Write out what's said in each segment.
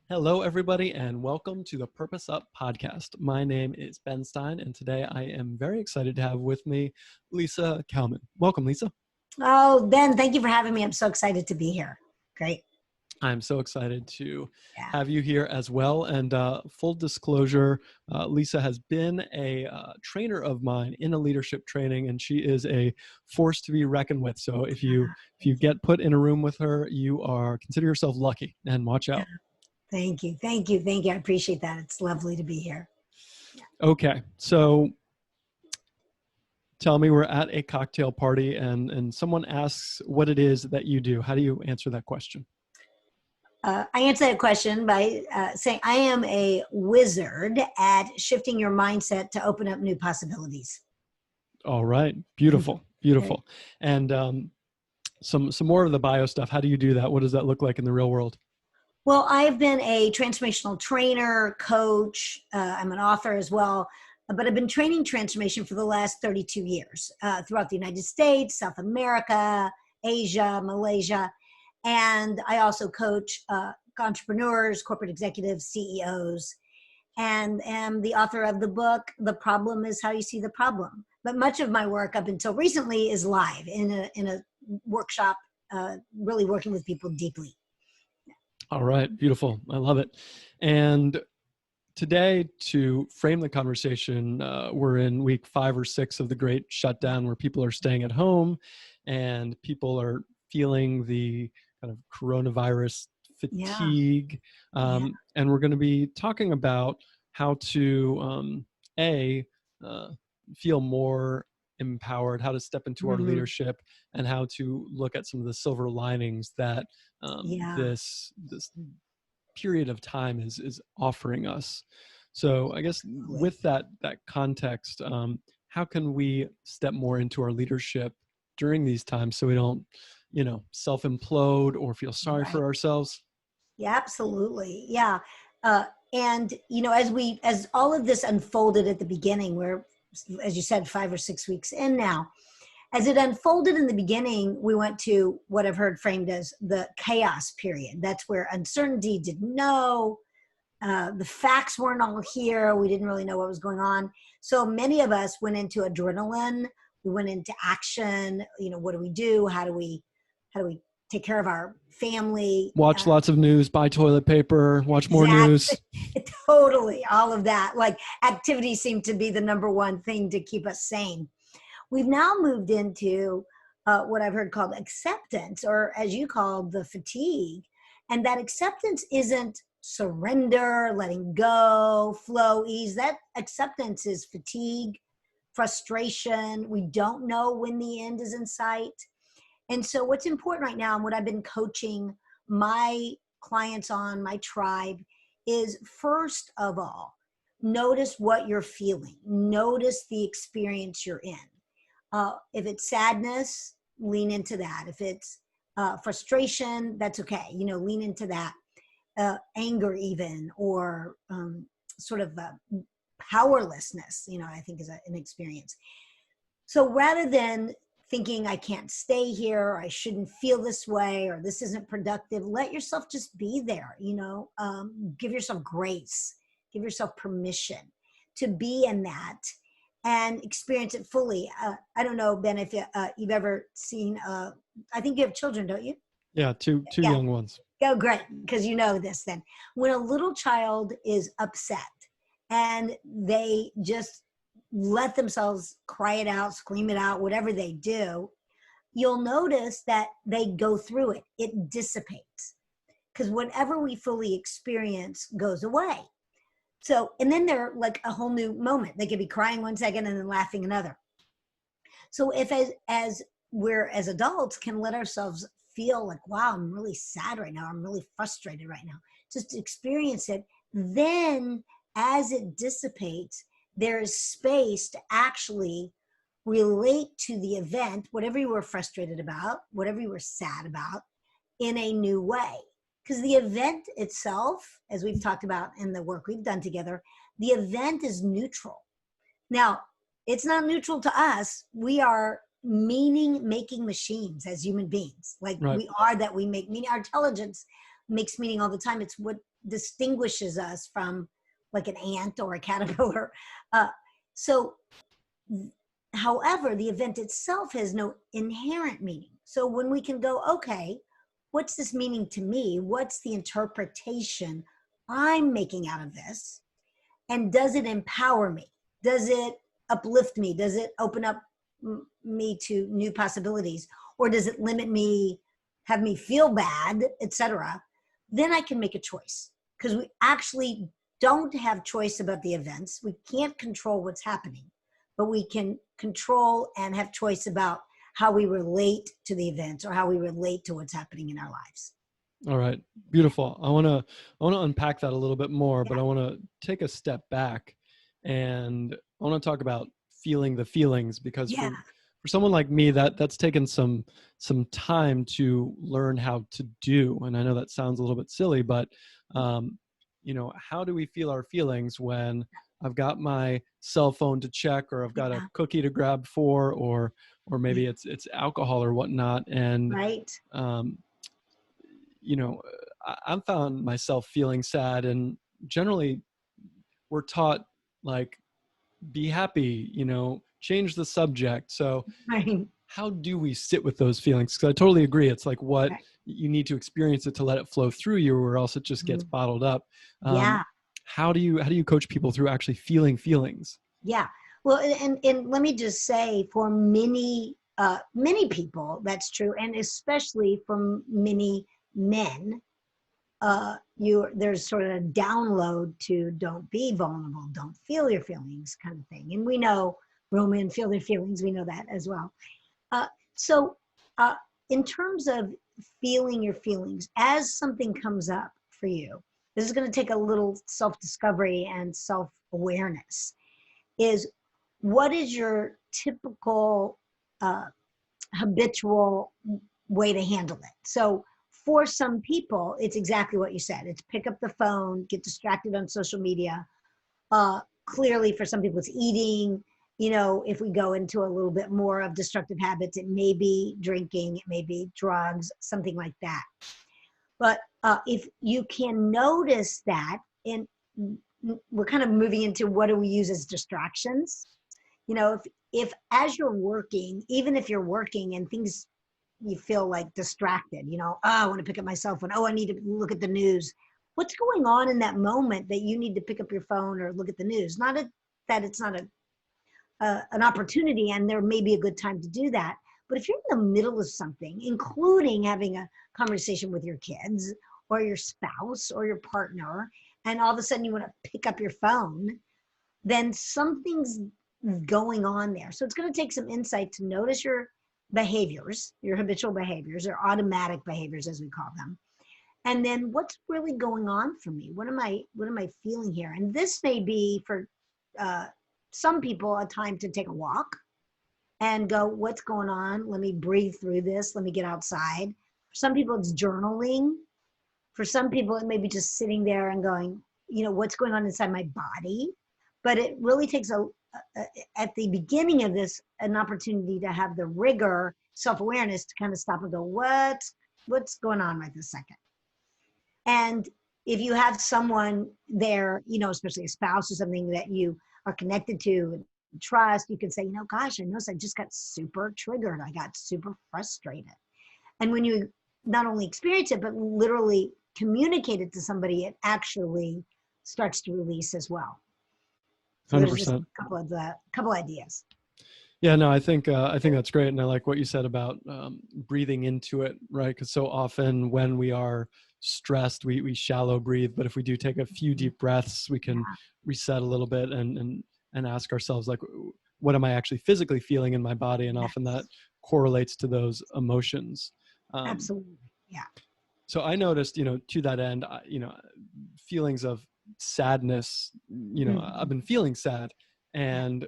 Hello, everybody, and welcome to the Purpose Up podcast. My name is Ben Stein, and today I am very excited to have with me Lisa Kalmin. Welcome, Lisa. Oh, Ben, thank you for having me. I'm so excited to be here. Great. I'm so excited to Yeah. have you here as well. And full disclosure, Lisa has been a trainer of mine in a leadership training, and she is a force to be reckoned with. So if you get put in a room with her, consider yourself lucky and watch out. Thank you. Thank you. Thank you. I appreciate that. It's lovely to be here. Okay, so tell me, we're at a cocktail party and someone asks what it is that you do. How do you answer that question? I answer that question by saying I am a wizard at shifting your mindset to open up new possibilities. All right. Beautiful. Beautiful. And some more of the bio stuff. How do you do that? What does that look like in the real world? Well, I've been a transformational trainer, coach. I'm an author as well. But I've been training transformation for the last 32 years throughout the United States, South America, Asia, Malaysia. And I also coach entrepreneurs, corporate executives, CEOs, and am the author of the book, The Problem is How You See the Problem. But much of my work up until recently is live in a workshop, really working with people deeply. All right. Beautiful. I love it. And today, to frame the conversation, we're in week 5 or 6 of the great shutdown where people are staying at home and people are feeling the kind of coronavirus fatigue. And we're going to be talking about how to, feel more empowered, how to step into our leadership, and how to look at some of the silver linings that this period of time is offering us. So I guess with that context, how can we step more into our leadership during these times so we don't, self-implode or feel sorry for ourselves? Yeah, absolutely. Yeah. And, as all of this unfolded at the beginning, we're, as you said, 5 or 6 weeks in now, as it unfolded in the beginning, we went to what I've heard framed as the chaos period. That's where uncertainty, didn't know, the facts weren't all here. We didn't really know what was going on. So many of us went into adrenaline. We went into action. What do we do? How do we take care of our family? Watch lots of news, buy toilet paper, watch more news. Totally. All of that. Like activity seemed to be the number one thing to keep us sane. We've now moved into what I've heard called acceptance, or as you called, the fatigue. And that acceptance isn't surrender, letting go, flow, ease. That acceptance is fatigue, frustration. We don't know when the end is in sight. And so what's important right now, and what I've been coaching my clients on, my tribe, is first of all, notice what you're feeling. Notice the experience you're in. If it's sadness, lean into that. If it's frustration, that's okay. Lean into that. Anger even, or sort of powerlessness, I think is an experience. So rather than thinking I can't stay here, or I shouldn't feel this way, or this isn't productive, let yourself just be there, give yourself grace, give yourself permission to be in that and experience it fully. I don't know, Ben, if you've ever seen, I think you have children, don't you? Yeah, two young ones. Oh, great, because you know this then. When a little child is upset and they just let themselves cry it out, scream it out, whatever they do, you'll notice that they go through it. It dissipates because whatever we fully experience goes away. So, and then they're like a whole new moment. They could be crying one second and then laughing another. So if as we're as adults can let ourselves feel like, wow, I'm really sad right now. I'm really frustrated right now. Just experience it. Then as it dissipates, there is space to actually relate to the event, whatever you were frustrated about, whatever you were sad about, in a new way. Because the event itself, as we've talked about in the work we've done together, the event is neutral. Now, it's not neutral to us. We are meaning-making machines as human beings. Like we are that we make meaning. Our intelligence makes meaning all the time. It's what distinguishes us from like an ant or a caterpillar. Uh, so, however, the event itself has no inherent meaning. So when we can go, okay, what's this meaning to me? What's the interpretation I'm making out of this? And does it empower me? Does it uplift me? Does it open up me to new possibilities? Or does it limit me, have me feel bad, etc.? Then I can make a choice, because we actually don't have choice about the events. We can't control what's happening, but we can control and have choice about how we relate to the events or how we relate to what's happening in our lives. All right. Beautiful. I want to unpack that a little bit more, but Yeah. I want to take a step back and I want to talk about feeling the feelings, because Yeah. for someone like me, that's taken some time to learn how to do. And I know that sounds a little bit silly, but how do we feel our feelings when I've got my cell phone to check, or I've got a Yeah. cookie to grab for, or Yeah. maybe it's alcohol or whatnot. And Right. um, I've found myself feeling sad, and generally we're taught, like, be happy, change the subject. So Right. how do we sit with those feelings? Because I totally agree. It's like, what Right. you need to experience it to let it flow through you, or else it just gets Mhm. bottled up. Yeah. How do you coach people through actually feeling feelings? Yeah. Well, and let me just say, for many people, that's true, and especially for many men, there's sort of a download to don't be vulnerable, don't feel your feelings, kind of thing. And we know real men feel their feelings. We know that as well. Uh, so, uh, in terms of feeling your feelings, as something comes up for you, this is going to take a little self discovery and self awareness. Is what is your typical uh, habitual way to handle it? So for some people, it's exactly what you said. It's pick up the phone, get distracted on social media. Clearly, for some people, it's eating. If we go into a little bit more of destructive habits, it may be drinking, it may be drugs, something like that. But if you can notice that, and we're kind of moving into what do we use as distractions. If as you're working, even if you're working and things, you feel like distracted, oh, I want to pick up my cell phone, oh, I need to look at the news. What's going on in that moment that you need to pick up your phone or look at the news? That it's not an opportunity, and there may be a good time to do that. But if you're in the middle of something, including having a conversation with your kids or your spouse or your partner, and all of a sudden you want to pick up your phone, then something's going on there. So it's going to take some insight to notice your behaviors, your habitual behaviors, or automatic behaviors, as we call them. And then what's really going on for me? What am I feeling here? And this may be for uh, some people a time to take a walk and go, what's going on? Let me breathe through this. Let me get outside. For some people, it's journaling. For some people, it may be just sitting there and going, what's going on inside my body? But it really takes at the beginning of this, an opportunity to have the rigor, self-awareness to kind of stop and go, what's going on right this second? And if you have someone there, especially a spouse or something that you are connected to and trust, you can say, gosh, I noticed I just got super triggered. I got super frustrated. And when you not only experience it, but literally communicate it to somebody, it actually starts to release as well. So there's just 100%. a couple ideas. Yeah, no, I think that's great, and I like what you said about breathing into it, right? Because so often when we are stressed, we shallow breathe, but if we do take a few deep breaths, we can Yeah, reset a little bit and ask ourselves, like, what am I actually physically feeling in my body? And often that yes, correlates to those emotions. Um, absolutely. Yeah. so I noticed, to that end, feelings of sadness. I've Mhm. been feeling sad, Yeah. and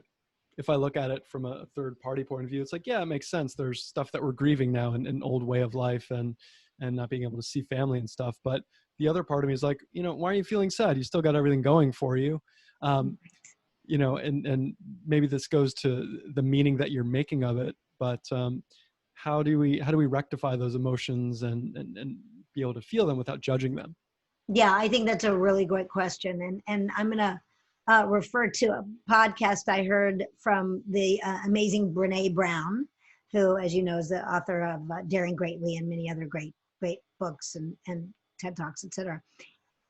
if I look at it from a third party point of view, it's like, yeah, it makes sense. There's stuff that we're grieving now, and an old way of life, and not being able to see family and stuff. But the other part of me is like, why are you feeling sad? You still got everything going for you. Um, and maybe this goes to the meaning that you're making of it, but how do we rectify those emotions and be able to feel them without judging them? Yeah, I think that's a really great question. And I'm going to refer to a podcast I heard from the amazing Brene Brown, who, as you know, is the author of Daring Greatly and many other great books and TED Talks, etc.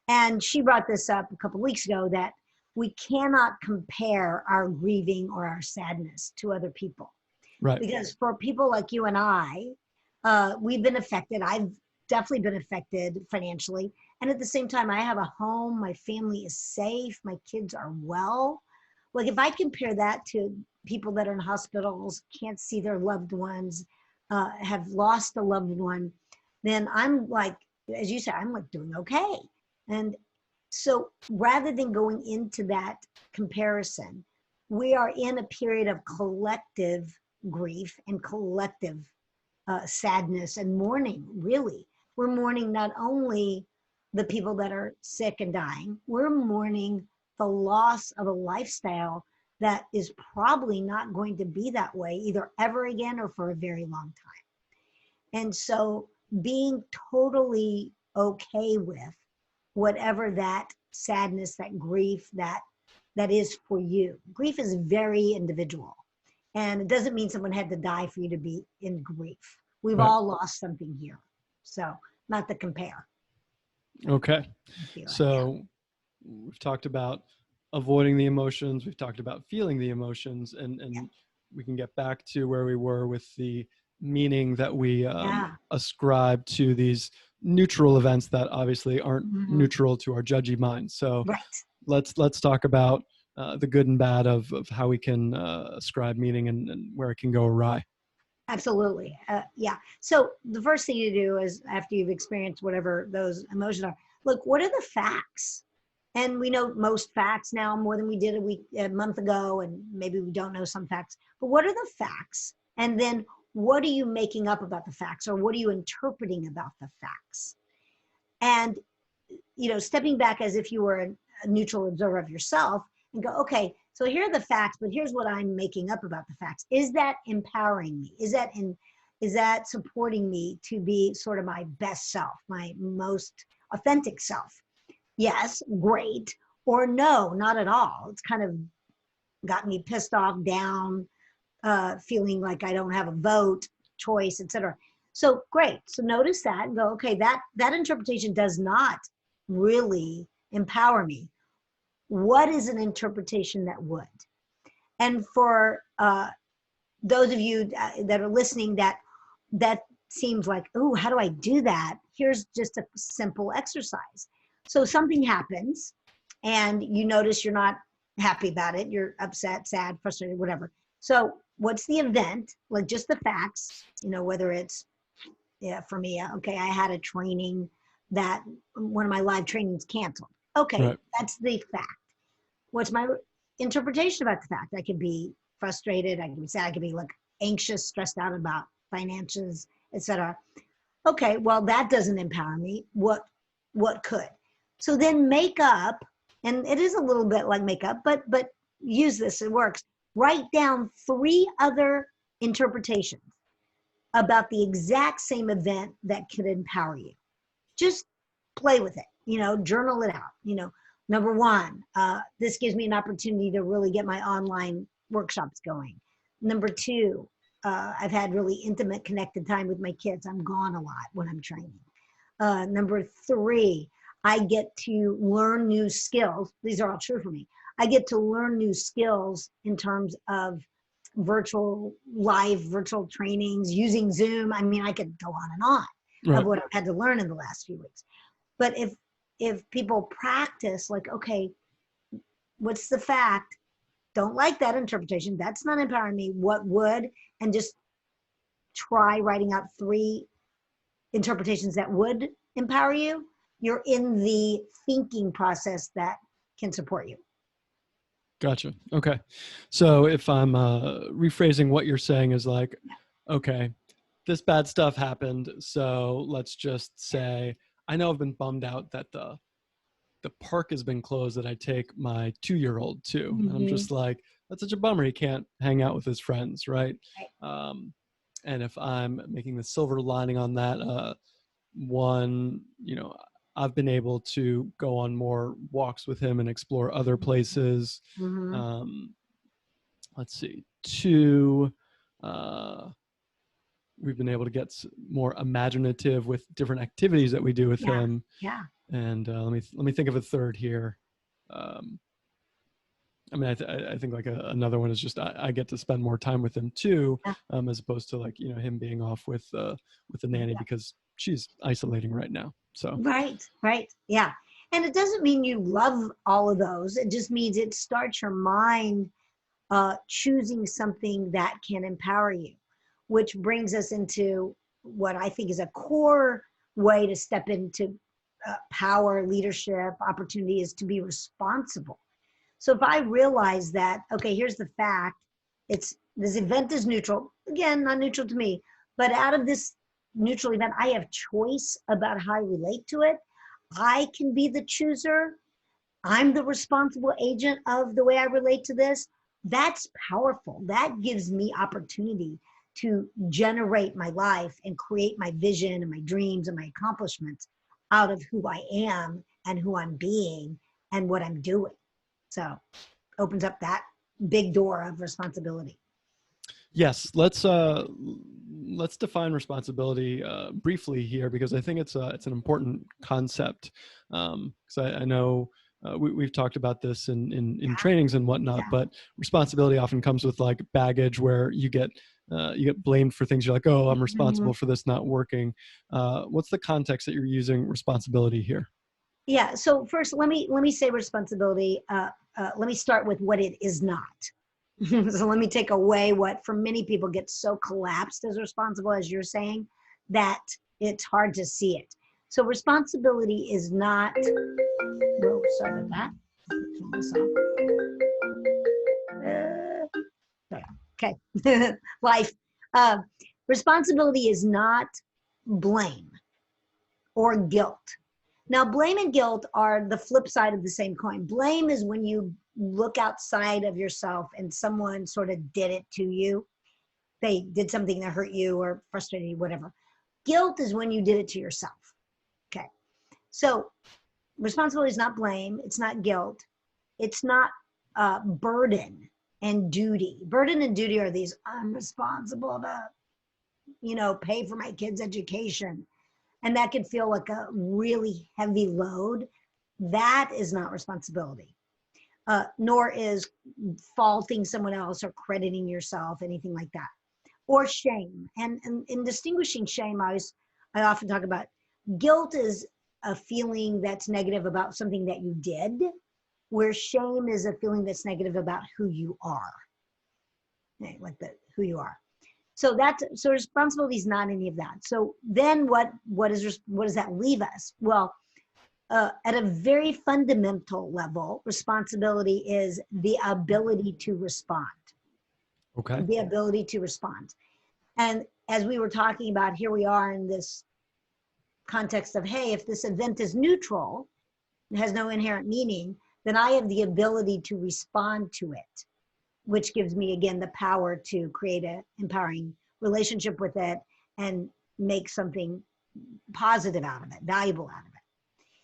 And she brought this up a couple of weeks ago, that we cannot compare our grieving or our sadness to other people. Right. Because for people like you and I, we've been affected. I've definitely been affected financially. And at the same time, I have a home, my family is safe, my kids are well. Like, if I compare that to people that are in hospitals, can't see their loved ones, have lost a loved one, then I'm like, as you said, I'm like doing okay. And so rather than going into that comparison, we are in a period of collective grief and collective sadness and mourning, really. We're mourning not only the people that are sick and dying, we're mourning the loss of a lifestyle that is probably not going to be that way either ever again or for a very long time. And so being totally okay with whatever that sadness, that grief, that is for you. Grief is very individual. And it doesn't mean someone had to die for you to be in grief. We've Right. all lost something here. So not to compare. Okay. So we've talked about avoiding the emotions. We've talked about feeling the emotions, and we can get back to where we were with the meaning that we ascribe to these neutral events that obviously aren't neutral to our judgy mind. So let's talk about the good and bad of how we can ascribe meaning and where it can go awry. Absolutely. Yeah. So the first thing you do is, after you've experienced whatever those emotions are, look, what are the facts? And we know most facts now more than we did a month ago, and maybe we don't know some facts, but what are the facts? And then what are you making up about the facts, or what are you interpreting about the facts? And, you know, stepping back as if you were a neutral observer of yourself and go, okay, so here are the facts, but here's what I'm making up about the facts. Is that empowering me? Is that supporting me to be sort of my best self, my most authentic self? Yes, great. Or no, not at all. It's kind of got me pissed off, down, feeling like I don't have a vote, choice, etc. So great. So notice that and go, okay, that interpretation does not really empower me. What is an interpretation that would? And for those of you that are listening, that seems like, oh, how do I do that? Here's just a simple exercise. So something happens and you notice you're not happy about it. You're upset, sad, frustrated, whatever. So what's the event? Like, just the facts, you know, whether it's, for me, okay, I had a training that one of my live trainings canceled. Okay, that's the fact. What's my interpretation about the fact? I could be frustrated, I could be sad, I could be like anxious, stressed out about finances, etc. Okay, well, that doesn't empower me. What could? So then make up, and it is a little bit like makeup, but use this, it works. Write down 3 other interpretations about the exact same event that could empower you. Just play with it, you know, journal it out. You know, number 1, this gives me an opportunity to really get my online workshops going. Number 2, I've had really intimate, connected time with my kids. I'm gone a lot when I'm training. Number 3, I get to learn new skills. These are all true for me. I get to learn new skills in terms of virtual trainings, using Zoom. I mean, I could go on and on of what I've had to learn in the last few weeks. But if people practice, like, okay, what's the fact? Don't like that interpretation. That's not empowering me. What would? And just try writing out 3 interpretations that would empower you. You're in the thinking process that can support you. Gotcha. Okay. So if I'm rephrasing what you're saying is like, okay, this bad stuff happened. So let's just say, I know I've been bummed out that the park has been closed that I take my 2-year-old to. And I'm just like, that's such a bummer. He can't hang out with his friends. Right. And if I'm making the silver lining on that, one, I've been able to go on more walks with him and explore other places. Mm-hmm. Let's see. Two, we've been able to get more imaginative with different activities that we do with him. Yeah. And let me think of a third here. I mean, I think like another one is just I get to spend more time with him too, as opposed to like him being off with the nanny because she's isolating right now. So right, yeah. And it doesn't mean you love all of those. It just means it starts your mind choosing something that can empower you, which brings us into what I think is a core way to step into power, leadership, opportunity is to be responsible. So if I realize that, okay, here's the fact, this event is neutral, again, not neutral to me, but out of this neutral event, I have choice about how I relate to it. I can be the chooser. I'm the responsible agent of the way I relate to this. That's powerful. That gives me opportunity to generate my life and create my vision and my dreams and my accomplishments out of who I am and who I'm being and what I'm doing. So opens up that big door of responsibility. Yes, let's define responsibility briefly here because I think it's an important concept. Because I know we've talked about this in trainings and whatnot, but responsibility often comes with like baggage where you get blamed for things. You're like, oh, I'm responsible for this not working. What's the context that you're using responsibility here? Yeah. So first, let me say responsibility. Let me start with what it is not. So let me take away what for many people gets so collapsed as responsible, as you're saying, that it's hard to see it. So responsibility is not, whoa, sorry about that. Turn this off. Okay. Life. Responsibility is not blame or guilt. Now, blame and guilt are the flip side of the same coin. Blame is when you look outside of yourself and someone sort of did it to you. They did something that hurt you or frustrated you, whatever. Guilt is when you did it to yourself. Okay. So responsibility is not blame. It's not guilt. It's not burden and duty. Burden and duty are these, I'm responsible to, pay for my kids' education. And that can feel like a really heavy load. That is not responsibility, nor is faulting someone else or crediting yourself, anything like that. Or shame. And in distinguishing shame, I often talk about guilt is a feeling that's negative about something that you did, where shame is a feeling that's negative about who you are. Okay, like who you are. So responsibility is not any of that. So then what does that leave us? Well, at a very fundamental level, responsibility is the ability to respond. Okay. The ability to respond. And as we were talking about, here we are in this context of, hey, if this event is neutral, it has no inherent meaning, then I have the ability to respond to it, which gives me, again, the power to create an empowering relationship with it and make something positive out of it, valuable out of it.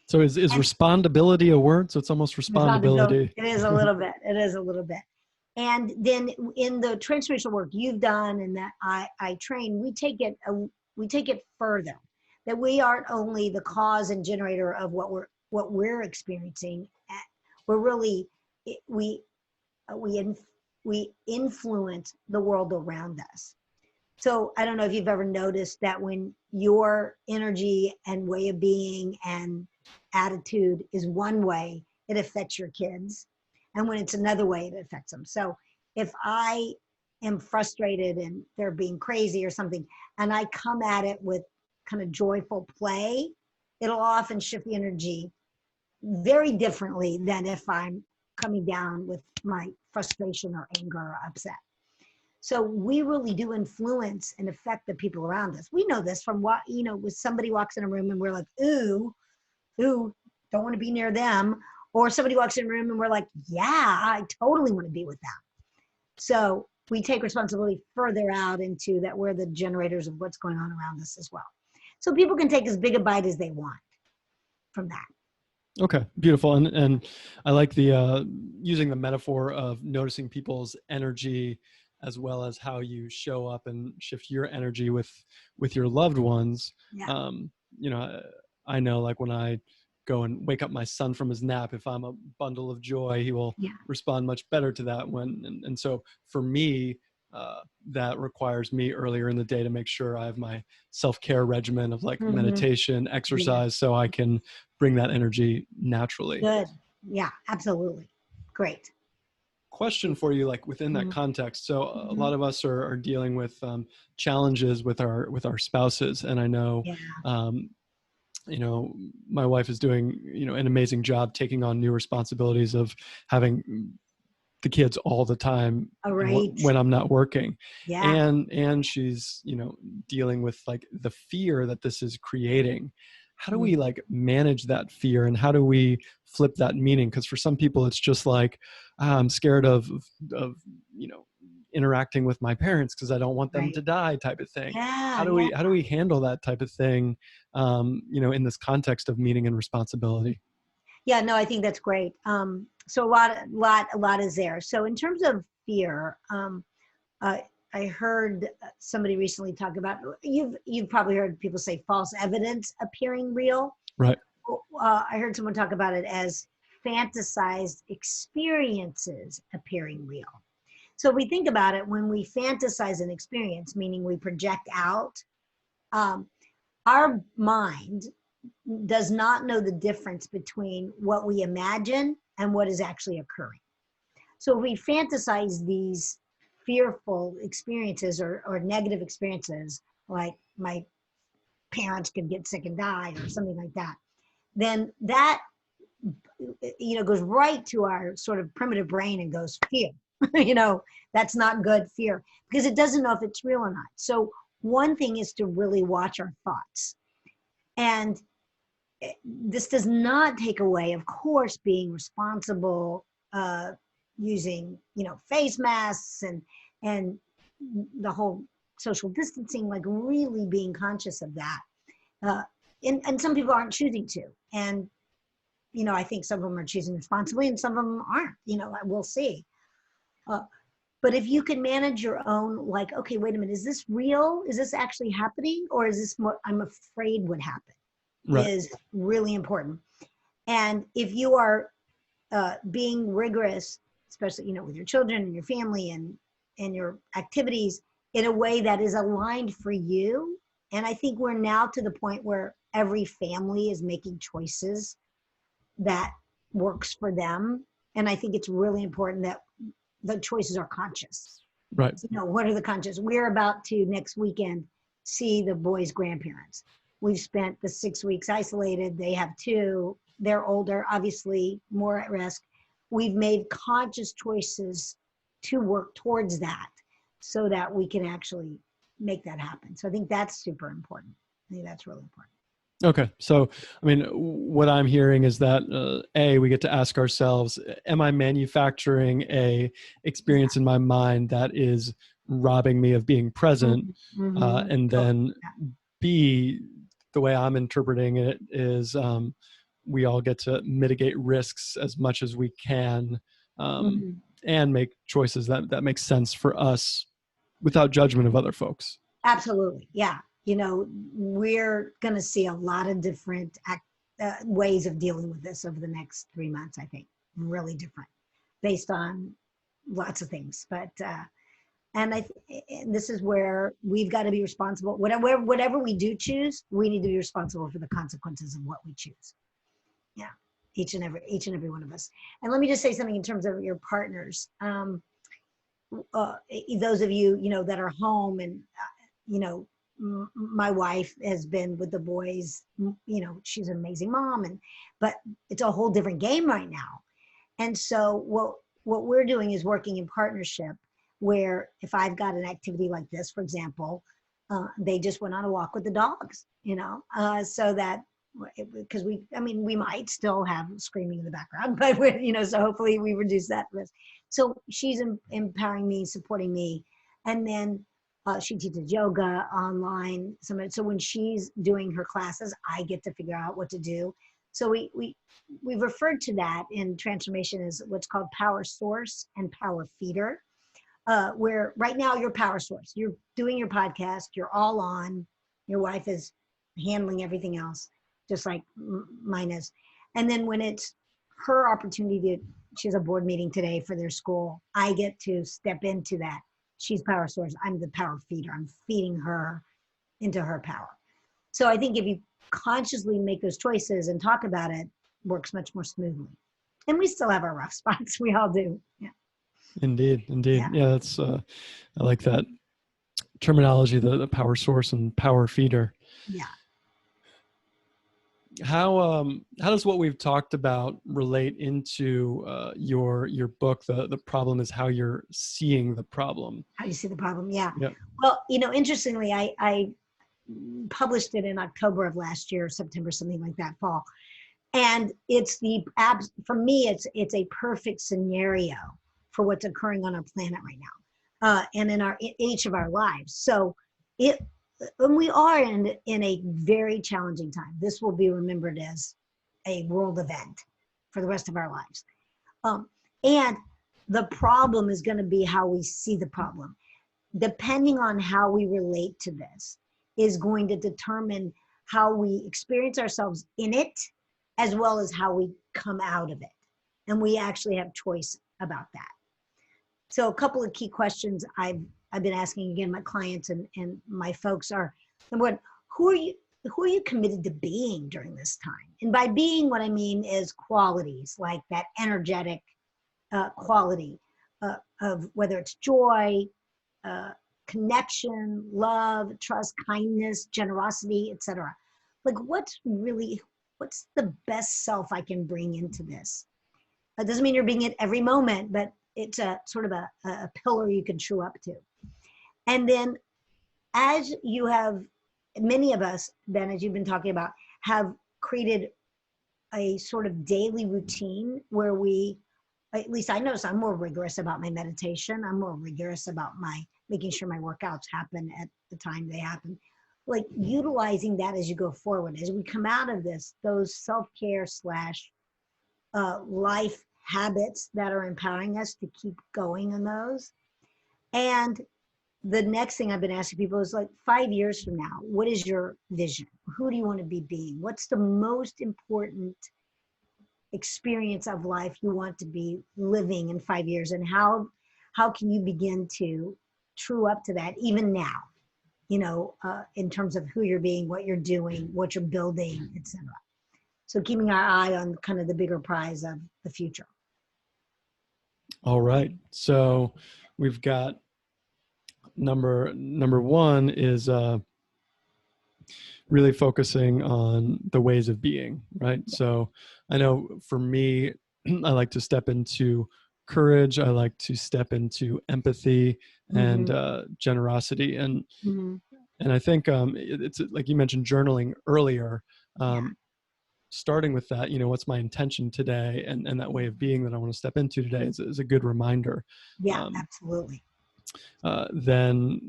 So is respondability a word? So it's almost respondability. It is a little bit. It is a little bit. And then in the transformational work you've done and that I train, we take it further. That we aren't only the cause and generator of what we're experiencing. We're really we influence the world around us. So I don't know if you've ever noticed that when your energy and way of being and attitude is one way, it affects your kids. And when it's another way, it affects them. So if I am frustrated and they're being crazy or something, and I come at it with kind of joyful play, it'll often shift the energy very differently than if I'm coming down with my frustration or anger or upset. So we really do influence and affect the people around us. We know this from what, when somebody walks in a room and we're like, ooh, don't want to be near them. Or somebody walks in a room and we're like, yeah, I totally want to be with them. So we take responsibility further out into that we're the generators of what's going on around us as well. So people can take as big a bite as they want from that. Okay, beautiful. And I like the using the metaphor of noticing people's energy as well as how you show up and shift your energy with your loved ones. Yeah. You know, I know like when I go and wake up my son from his nap, if I'm a bundle of joy, he will Yeah. respond much better to that and so for me, that requires me earlier in the day to make sure I have my self-care regimen of like meditation, exercise, so I can bring that energy naturally. Good. Yeah, absolutely. Great. Question for you, like within that context. So a lot of us are dealing with challenges with our spouses, and I know, you know, my wife is doing, you know, an amazing job taking on new responsibilities of having the kids all the time when I'm not working. Yeah. And she's, you know, dealing with like the fear that this is creating. How do we like manage that fear, and how do we flip that meaning? Because for some people it's just like, I'm scared of you know, interacting with my parents because I don't want them to die type of thing. Yeah. How do we handle that type of thing, you know, in this context of meaning and responsibility? Yeah, no, I think that's great. So a lot is there. So in terms of fear, I heard somebody recently talk about, you've probably heard people say false evidence appearing real. Right. I heard someone talk about it as fantasized experiences appearing real. So if we think about it, when we fantasize an experience, meaning we project out, our mind does not know the difference between what we imagine and what is actually occurring. So if we fantasize these fearful experiences or negative experiences, like my parents could get sick and die or something like that, then that, you know, goes right to our sort of primitive brain and goes fear. You know, that's not good, fear, because it doesn't know if it's real or not. So one thing is to really watch our thoughts. And this does not take away, of course, being responsible, using, you know, face masks and the whole social distancing, like really being conscious of that. And some people aren't choosing to. And, you know, I think some of them are choosing responsibly and some of them aren't, you know, we'll see. But if you can manage your own, like, okay, wait a minute, is this real? Is this actually happening? Or is this what I'm afraid would happen? Right. Is really important. And if you are being rigorous, especially, you know, with your children and your family and your activities in a way that is aligned for you. And I think we're now to the point where every family is making choices that works for them. And I think it's really important that the choices are conscious. Right. You know, what are the conscious? We're about to next weekend see the boys' grandparents. We've spent the 6 weeks isolated. They have 2. They're older, obviously more at risk. We've made conscious choices to work towards that so that we can actually make that happen. So I think that's super important. I think that's really important. Okay. So, I mean, what I'm hearing is that, we get to ask ourselves, am I manufacturing a experience in my mind that is robbing me of being present? And then B, the way I'm interpreting it is, we all get to mitigate risks as much as we can, and make choices that make sense for us without judgment of other folks. Absolutely. Yeah. You know, we're going to see a lot of different ways of dealing with this over the next 3 months, I think. Really different based on lots of things. But, and this is where we've got to be responsible. Whatever we do choose, we need to be responsible for the consequences of what we choose. Yeah. Each and every one of us. And let me just say something in terms of your partners. Those of you, you know, that are home and, you know, my wife has been with the boys, you know, she's an amazing mom, but it's a whole different game right now. And so what we're doing is working in partnership, where if I've got an activity like this, for example, they just went on a walk with the dogs, you know, so that, because we might still have screaming in the background, but we're, you know, so hopefully we reduce that risk. So she's empowering me, supporting me. And then She teaches yoga online. So when she's doing her classes, I get to figure out what to do. So we've referred to that in transformation as what's called power source and power feeder, where right now you're power source. You're doing your podcast. You're all on. Your wife is handling everything else, just like mine is. And then when it's her opportunity she has a board meeting today for their school, I get to step into that. She's power source. I'm the power feeder. I'm feeding her into her power. So I think if you consciously make those choices and talk about it, works much more smoothly. And we still have our rough spots. We all do. Yeah. Indeed. Yeah, that's I like that terminology, the power source and power feeder. Yeah. How does what we've talked about relate into your book? The problem is how you're seeing the problem. How you see the problem? Yeah. Yeah. Well, interestingly, I published it in October of last year, September, something like that, fall. And it's for me, it's a perfect scenario for what's occurring on our planet right now, and in each of our lives. So when we are in a very challenging time, this will be remembered as a world event for the rest of our lives. And the problem is going to be how we see the problem. Depending on how we relate to this is going to determine how we experience ourselves in it, as well as how we come out of it. And we actually have choice about that. So a couple of key questions I've been asking, again, my clients and my folks are, number one, who are you committed to being during this time? And by being, what I mean is qualities like that energetic quality of whether it's joy, connection, love, trust, kindness, generosity, etc. Like what's the best self I can bring into this? That doesn't mean you're being it every moment, but it's a sort of a pillar you can true up to. And then as you have, many of us, Ben, as you've been talking about, have created a sort of daily routine where at least I notice I'm more rigorous about my meditation. I'm more rigorous about making sure my workouts happen at the time they happen. Like utilizing that as you go forward. As we come out of this, those self-care / life habits that are empowering us to keep going on those. And the next thing I've been asking people is like 5 years from now, what is your vision? Who do you want to be being? What's the most important experience of life you want to be living in 5 years? And how can you begin to true up to that even now, in terms of who you're being, what you're doing, what you're building, etc. So keeping our eye on kind of the bigger prize of the future. All right. So we've got number one is really focusing on the ways of being, right? So I know for me, I like to step into courage. I like to step into empathy and generosity. And I think it's like you mentioned journaling earlier. Starting with that, what's my intention today, and that way of being that I want to step into today is a good reminder. Yeah, absolutely. Then,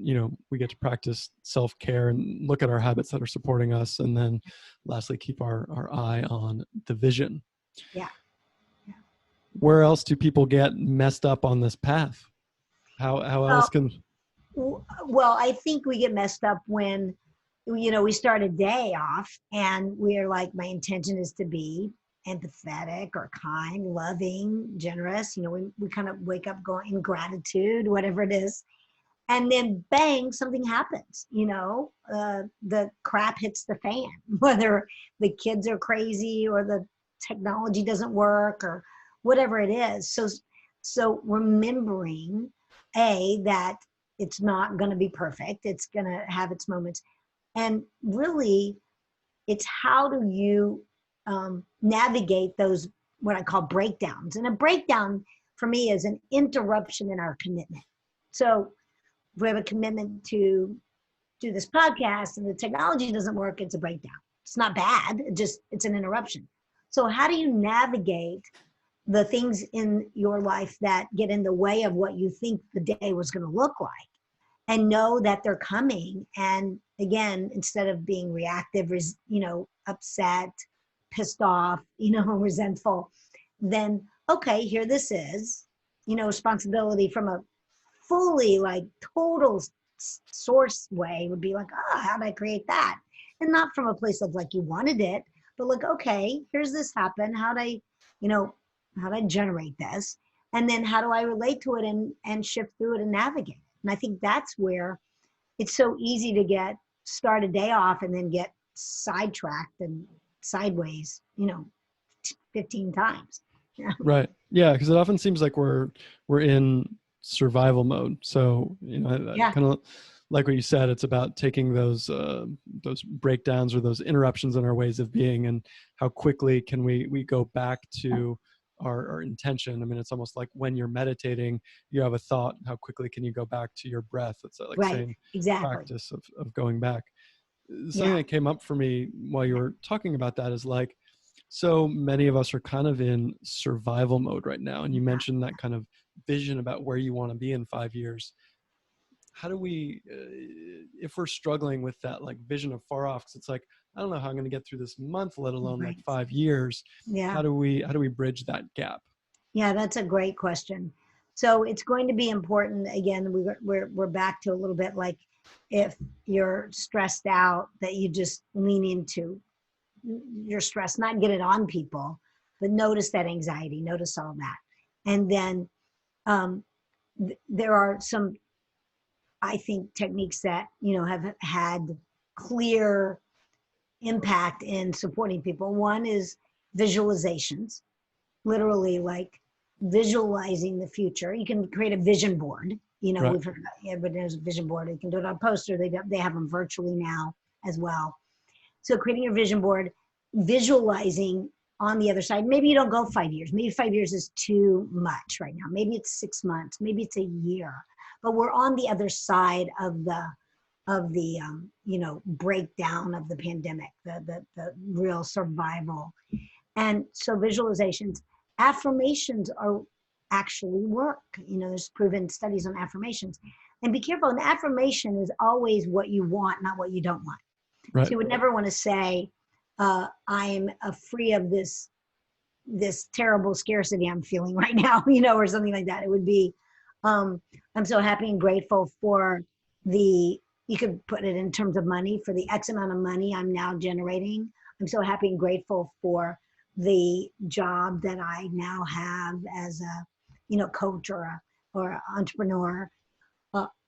we get to practice self-care and look at our habits that are supporting us. And then lastly, keep our eye on the vision. Yeah. Where else do people get messed up on this path? How else can... Well, I think we get messed up when we start a day off and we're like, my intention is to be empathetic or kind, loving, generous. We kind of wake up going in gratitude, whatever it is. And then bang, something happens, the crap hits the fan, whether the kids are crazy or the technology doesn't work or whatever it is. So remembering that it's not going to be perfect. It's going to have its moments. And really, it's how do you navigate those, what I call breakdowns. And a breakdown for me is an interruption in our commitment. So if we have a commitment to do this podcast and the technology doesn't work, it's a breakdown. It's not bad, it's an interruption. So how do you navigate the things in your life that get in the way of what you think the day was going to look like? and know that they're coming. And again, instead of being reactive, upset, pissed off, resentful, then, okay, here this is, responsibility from a fully like total source way would be like, how did I create that? And not from a place of like you wanted it, but like, okay, here's this happen. How do I generate this? And then how do I relate to it and shift through it and navigate it? And I think that's where it's so easy to start a day off and then get sidetracked and sideways, 15 times. Right. Yeah. Because it often seems like we're in survival mode. So, I kind of like what you said, it's about taking those breakdowns or those interruptions in our ways of being, and how quickly can we go back to our intention. I mean, it's almost like when you're meditating, you have a thought, how quickly can you go back to your breath? It's like right, same exactly. practice of going back. Something Yeah. that came up for me while you were talking about that is like, so many of us are kind of in survival mode right now. And you mentioned that kind of vision about where you want to be in 5 years. How do we, if we're struggling with that like vision of far off, because it's like, I don't know how I'm going to get through this month, let alone Right. like 5 years. Yeah. How do we bridge that gap? Yeah, that's a great question. So it's going to be important. Again, we're back to a little bit like if you're stressed out, that you just lean into your stress, not get it on people, but notice that anxiety, notice all that. And then there are some, I think, techniques that, have had clear impact in supporting people. One is visualizations, literally like visualizing the future. You can create a vision board. Right. We've heard about, everybody knows a vision board. You can do it on a poster. They have them virtually now as well. So creating your vision board, visualizing on the other side. Maybe you don't go 5 years. Maybe 5 years is too much right now. Maybe it's 6 months. Maybe it's a year. But we're on the other side of the breakdown of the pandemic, the real survival. And so visualizations, affirmations are actually work. There's proven studies on affirmations. And be careful, an affirmation is always what you want, not what you don't want. Right. So you would never want to say, I'm free of this terrible scarcity I'm feeling right now, or something like that. It would be, I'm so happy and grateful for you could put it in terms of money, for the X amount of money I'm now generating. I'm so happy and grateful for the job that I now have as a, coach or entrepreneur.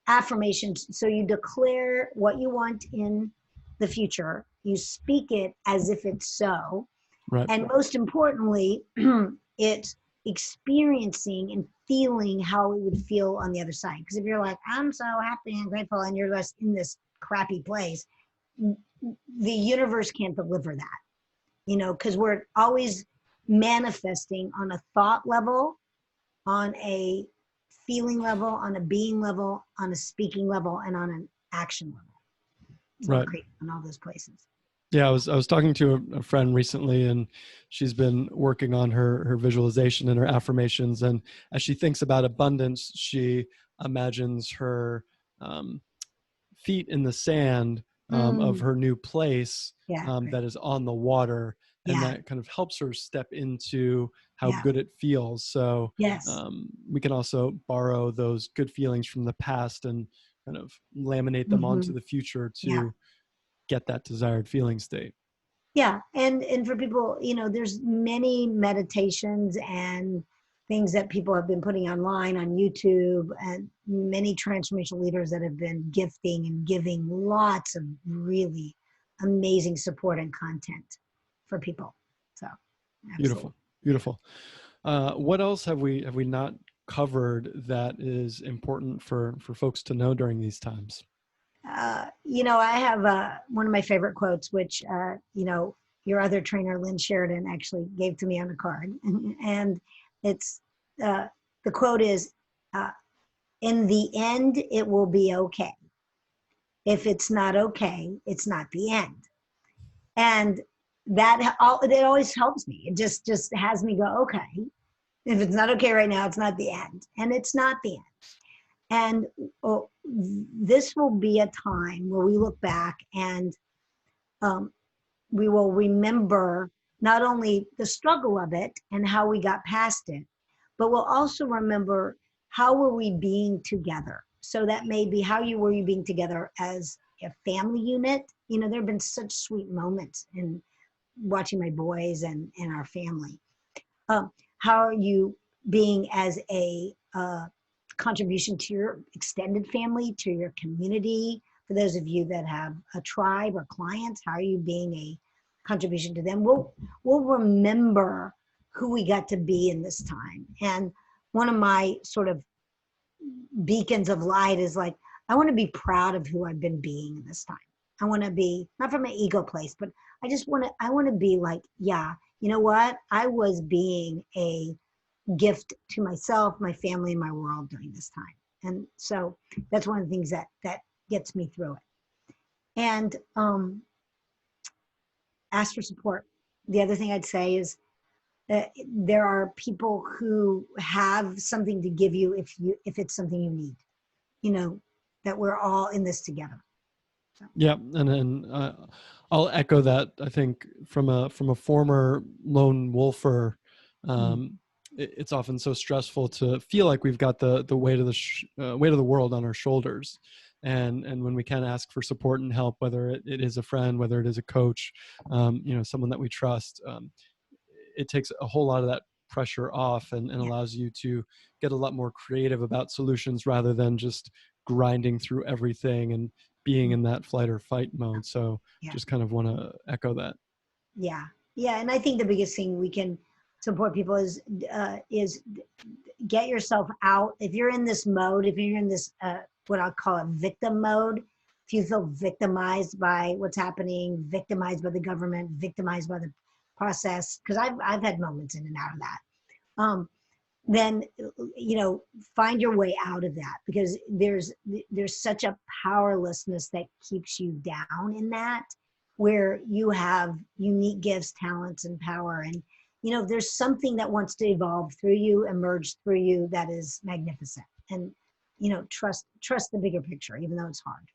Affirmations. So you declare what you want in the future. You speak it as if it's so. Right. And most importantly, it's experiencing and feeling how it would feel on the other side. Because if you're like, I'm so happy and grateful, and you're just in this crappy place, the universe can't deliver that, because we're always manifesting on a thought level, on a feeling level, on a being level, on a speaking level, and on an action level. So right. On all those places. Yeah, I was talking to a friend recently, and she's been working on her visualization and her affirmations. And as she thinks about abundance, she imagines her feet in the sand of her new place that is on the water, and that kind of helps her step into how good it feels. So we can also borrow those good feelings from the past and kind of laminate them onto the future to get that desired feeling state. Yeah. And for people, there's many meditations and things that people have been putting online on YouTube, and many transformational leaders that have been gifting and giving lots of really amazing support and content for people. So absolutely. Beautiful. What else have we not covered that is important for folks to know during these times? I have one of my favorite quotes, which, your other trainer, Lynn Sheridan, actually gave to me on a card. And it's, the quote is, in the end, it will be okay. If it's not okay, it's not the end. And it always helps me. It just has me go, okay, if it's not okay right now, it's not the end. And it's not the end. And this will be a time where we look back and we will remember not only the struggle of it and how we got past it, but we'll also remember how were we being together. So that may be how were you being together as a family unit. You know, there have been such sweet moments in watching my boys and our family. How are you being as a contribution to your extended family, to your community? For those of you that have a tribe or clients, how are you being a contribution to them? We'll remember who we got to be in this time. And one of my sort of beacons of light is like, I want to be proud of who I've been being in this time. I want to be, not from an ego place, but I want to be like, yeah, you know what? I was being a gift to myself, my family, and my world during this time. And so that's one of the things that gets me through it. And ask for support. The other thing I'd say is that there are people who have something to give you if it's something you need. You know, that we're all in this together. So. Yeah, and then I'll echo that. I think from a former lone wolfer, it's often so stressful to feel like we've got the weight of the weight of the world on our shoulders, and when we can ask for support and help, whether it is a friend, whether it is a coach, you know, someone that we trust, it takes a whole lot of that pressure off and allows you to get a lot more creative about solutions rather than just grinding through everything and being in that flight or fight mode. So just kind of want to echo that. Yeah. Yeah. And I think the biggest thing we can support people is get yourself out. If you're in this mode, if you're in this, what I'll call a victim mode, if you feel victimized by what's happening, victimized by the government, victimized by the process, because I've had moments in and out of that. Then, you know, find your way out of that, because there's such a powerlessness that keeps you down in that, where you have unique gifts, talents, and power. And, you know, there's something that wants to evolve through you, emerge through you, that is magnificent. And, you know, trust the bigger picture, even though it's hard.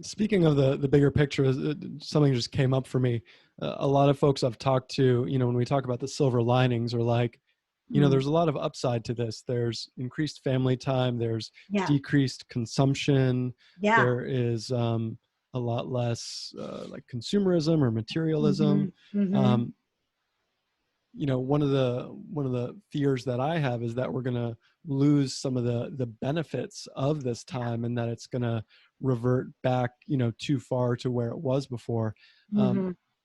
Speaking of the bigger picture, something just came up for me. A lot of folks I've talked to, you know, when we talk about the silver linings, are like, you know, there's a lot of upside to this. There's increased family time. There's decreased consumption. There is a lot less like consumerism or materialism. You know, one of the fears that I have is that we're going to lose some of the benefits of this time, and that it's going to revert back, you know, too far to where it was before.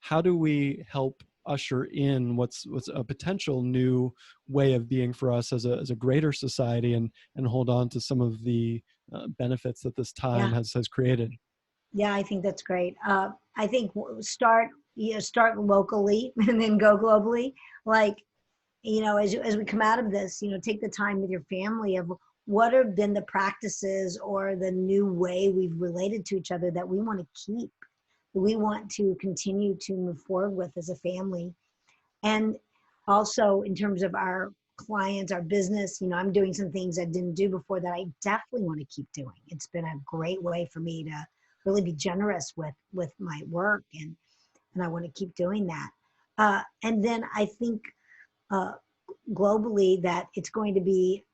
How do we help usher in what's a potential new way of being for us as a greater society, and hold on to some of the benefits that this time has created? Yeah, I think that's great. I think start locally and then go globally. Like, you know, as we come out of this, you know, take the time with your family of what have been the practices or the new way we've related to each other that we want to keep, that we want to continue to move forward with as a family. And also in terms of our clients, our business, you know, I'm doing some things I didn't do before that I definitely want to keep doing. It's been a great way for me to really be generous with my work, and I want to keep doing that. And then I think globally that it's going to be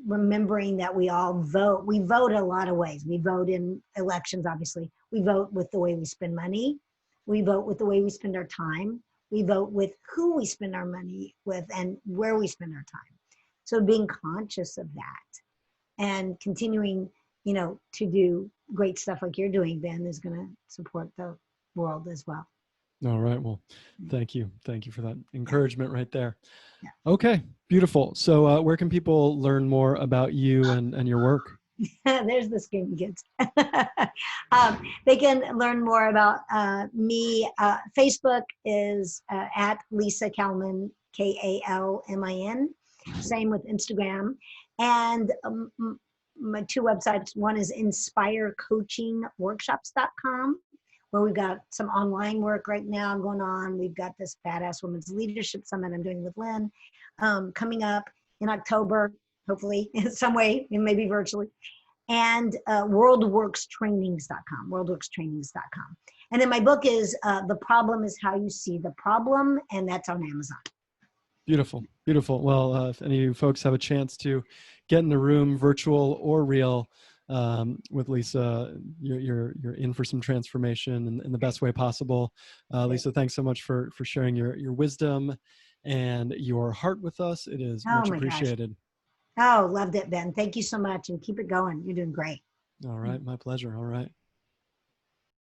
remembering that we all vote. We vote a lot of ways. We vote in elections, obviously. We vote with the way we spend money. We vote with the way we spend our time. We vote with who we spend our money with and where we spend our time. So being conscious of that and continuing, you know, to do great stuff like you're doing, Ben, is going to support the world as well. All right. Well, thank you. Thank you for that encouragement right there. Okay. Beautiful. So where can people learn more about you and your work? There's the screaming kids. They can learn more about me. Facebook is at Lisa Kalmin, Kalmin. Same with Instagram. And my two websites, one is inspirecoachingworkshops.com, where we've got some online work right now going on. We've got this Badass Women's Leadership Summit I'm doing with Lynn coming up in October, hopefully in some way, maybe virtually. and worldworkstrainings.com, worldworkstrainings.com. And then my book is The Problem is How You See the Problem, and that's on Amazon. Beautiful, beautiful. Well, if any of you folks have a chance to get in the room, virtual or real, with Lisa, you're in for some transformation in the best way possible. Lisa, thanks so much for sharing your wisdom and your heart with us. It is much appreciated. Oh, loved it, Ben. Thank you so much, and keep it going. You're doing great. All right, my pleasure. All right.